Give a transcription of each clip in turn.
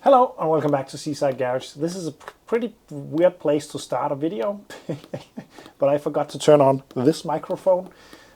Hello and welcome back to Seaside Garage. This is a pretty weird place to start a video, but I forgot to turn on this microphone.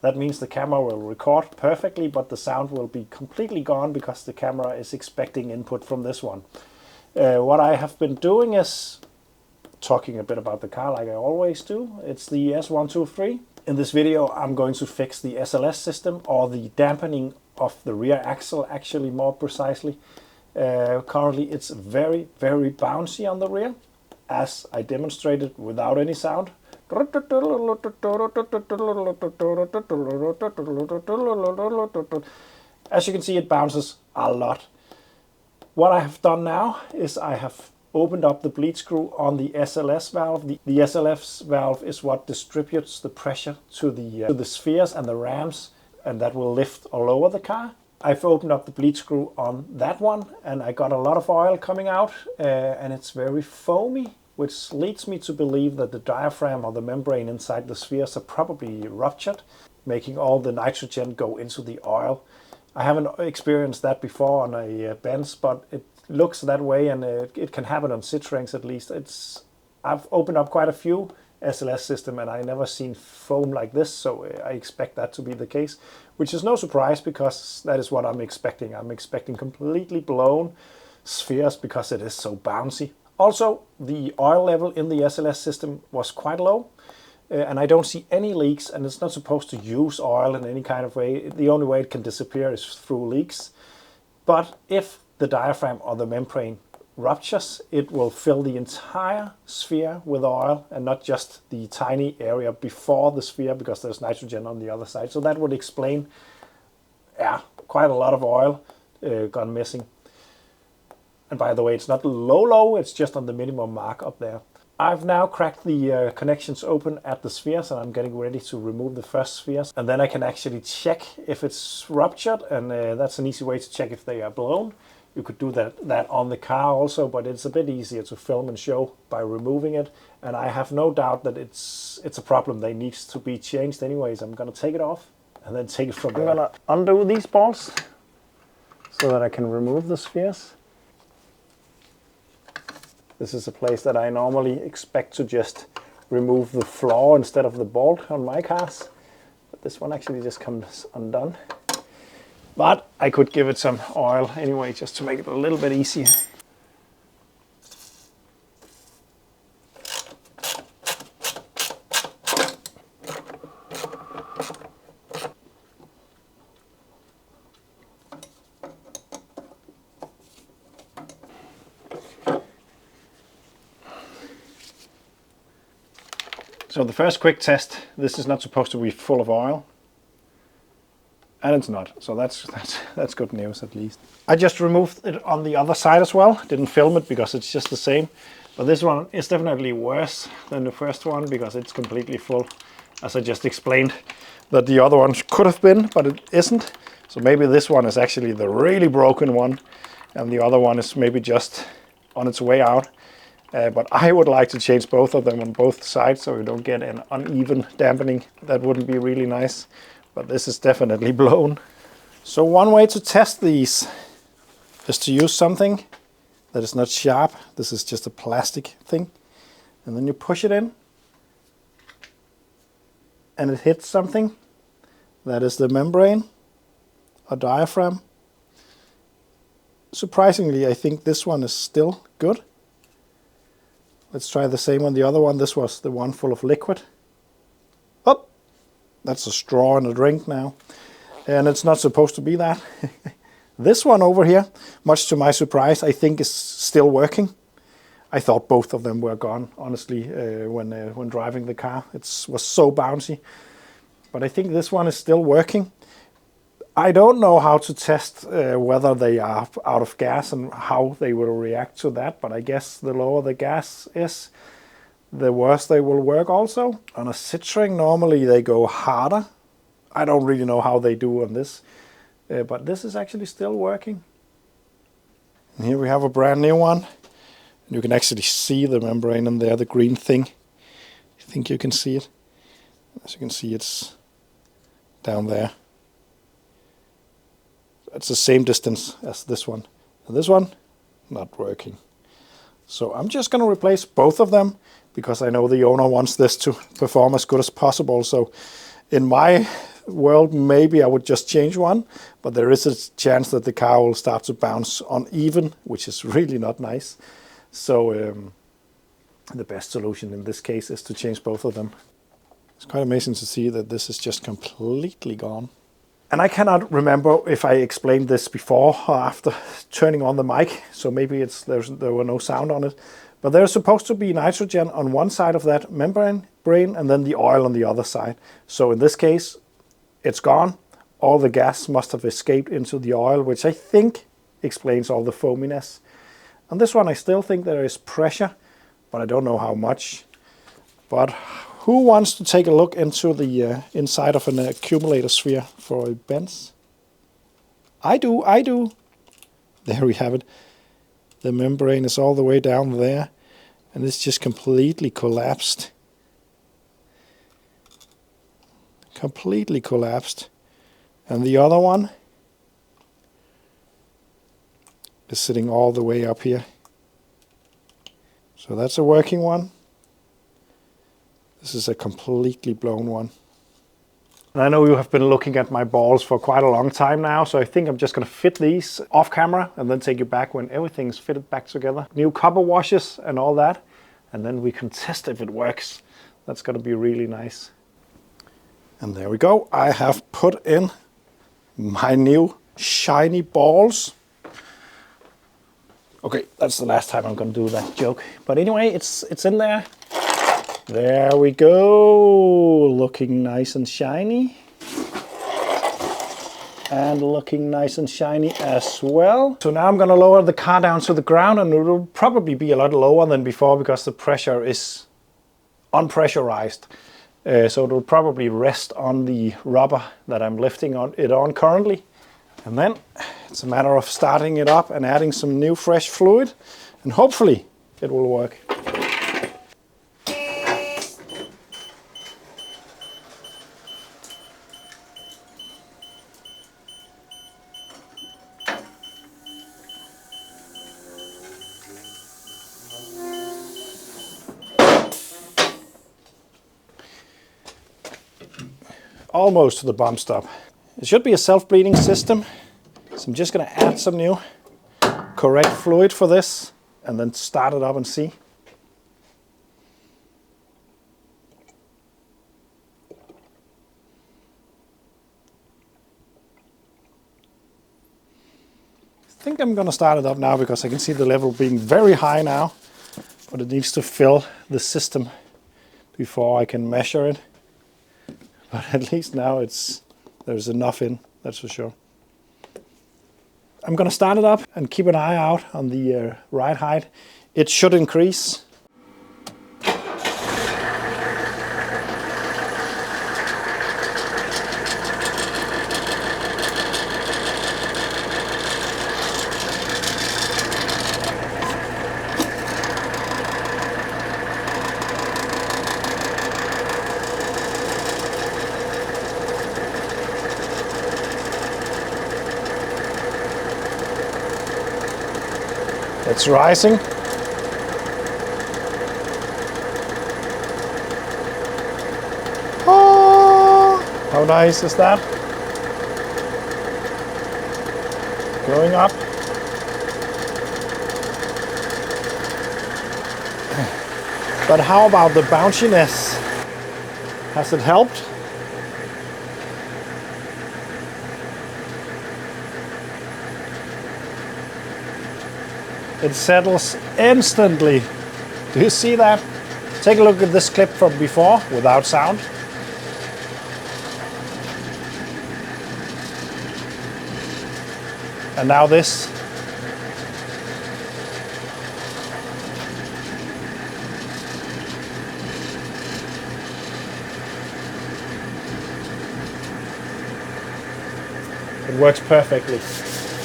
That means the camera will record perfectly, but the sound will be completely gone because the camera is expecting input from this one. What I have been doing is talking a bit about the car like I always do. It's the S123. In this video I'm going to fix the SLS system, or the dampening of the rear axle, actually more precisely. Currently it's very bouncy on the rear, as I demonstrated without any sound. As you can see, it bounces a lot. What I have done now is I have opened up the bleed screw on the SLS valve. The SLS valve is what distributes the pressure to the spheres and the rams, and that will lift or lower the car. I've opened up the bleed screw on that one and I got a lot of oil coming out, and it's very foamy, which leads me to believe that the diaphragm or the membrane inside the spheres are probably ruptured, making all the nitrogen go into the oil. I haven't experienced that before on a Benz, but it looks that way, and it can happen on Citroens at least. I've opened up quite a few SLS system and I never seen foam like this, so I expect that to be the case, which is no surprise because that is what I'm expecting. I'm expecting completely blown spheres because it is so bouncy. Also, the oil level in the SLS system was quite low, and I don't see any leaks, and it's not supposed to use oil in any kind of way. The only way it can disappear is through leaks. But if the diaphragm or the membrane ruptures, it will fill the entire sphere with oil and not just the tiny area before the sphere, because there's nitrogen on the other side. So that would explain quite a lot of oil gone missing. And by the way, it's not low, it's just on the minimum mark up there. I've now cracked the connections open at the spheres, and I'm getting ready to remove the first spheres, and then I can actually check if it's ruptured, and that's an easy way to check if they are blown. You could do that on the car also, but it's a bit easier to film and show by removing it. And I have no doubt that it's a problem that needs to be changed anyways. I'm going to take it off and then take it from there. I'm going to undo these bolts so that I can remove the spheres. This is a place that I normally expect to just remove the floor instead of the bolt on my cars. But this one actually just comes undone. But I could give it some oil anyway, just to make it a little bit easier. So the first quick test, this is not supposed to be full of oil. And it's not, so that's good news at least. I just removed it on the other side as well. Didn't film it because it's just the same. But this one is definitely worse than the first one because it's completely full. As I just explained, that the other ones could have been, but it isn't. So maybe this one is actually the really broken one, and the other one is maybe just on its way out. But I would like to change both of them on both sides so you don't get an uneven dampening. That wouldn't be really nice. But this is definitely blown. So one way to test these is to use something that is not sharp. This is just a plastic thing. And then you push it in. And it hits something. That is the membrane or diaphragm. Surprisingly, I think this one is still good. Let's try the same on the other one. This was the one full of liquid. Oh! That's a straw in a drink now, and it's not supposed to be that. This one over here, much to my surprise, I think is still working. I thought both of them were gone, honestly, when driving the car. It was so bouncy. But I think this one is still working. I don't know how to test whether they are out of gas and how they will react to that, but I guess the lower the gas is, the worse they will work also. On a Citroen, normally they go harder. I don't really know how they do on this, but this is actually still working. And here we have a brand new one. You can actually see the membrane in there, the green thing. I think you can see it. As you can see, it's down there. It's the same distance as this one. And this one not working. So I'm just going to replace both of them because I know the owner wants this to perform as good as possible. So in my world, maybe I would just change one, but there is a chance that the car will start to bounce uneven, which is really not nice. So the best solution in this case is to change both of them. It's quite amazing to see that this is just completely gone. And I cannot remember if I explained this before or after turning on the mic, so maybe there were no sound on it. But there's supposed to be nitrogen on one side of that membrane and then the oil on the other side. So in this case, it's gone. All the gas must have escaped into the oil, which I think explains all the foaminess. On this one, I still think there is pressure, but I don't know how much. But who wants to take a look into the inside of an accumulator sphere for a Benz? I do. There we have it. The membrane is all the way down there, and it's just completely collapsed. Completely collapsed. And the other one is sitting all the way up here. So that's a working one. This is a completely blown one. And I know you have been looking at my balls for quite a long time now, so I think I'm just going to fit these off camera and then take you back when everything's fitted back together. New copper washes and all that, and then we can test if it works. That's going to be really nice. And there we go. I have put in my new shiny balls. Okay, that's the last time I'm going to do that joke. But anyway, it's in there. There we go, looking nice and shiny. And looking nice and shiny as well. So now I'm going to lower the car down to the ground, and it will probably be a lot lower than before because the pressure is unpressurized. So it will probably rest on the rubber that I'm lifting it on currently. And then it's a matter of starting it up and adding some new fresh fluid, and hopefully it will work. Almost to the bump stop. It should be a self-bleeding system, so I'm just going to add some new correct fluid for this and then start it up and see. I think I'm going to start it up now because I can see the level being very high now, but it needs to fill the system before I can measure it. But at least now there's enough in, that's for sure. I'm going to start it up and keep an eye out on the ride height. It should increase. It's rising. Oh, how nice is that? Going up. But how about the bounciness? Has it helped? It settles instantly. Do you see that? Take a look at this clip from before without sound. And now this. It works perfectly.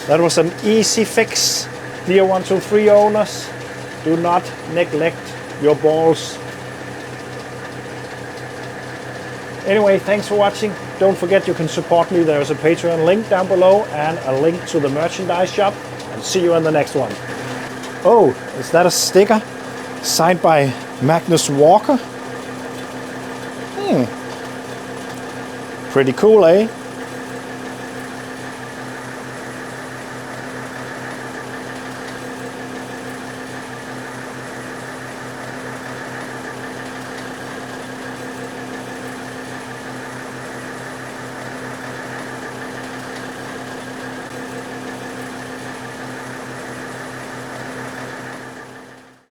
That was an easy fix. Dear 123 owners, do not neglect your balls. Anyway, thanks for watching. Don't forget you can support me. There's a Patreon link down below and a link to the merchandise shop. And see you in the next one. Oh, is that a sticker signed by Magnus Walker? Pretty cool, eh?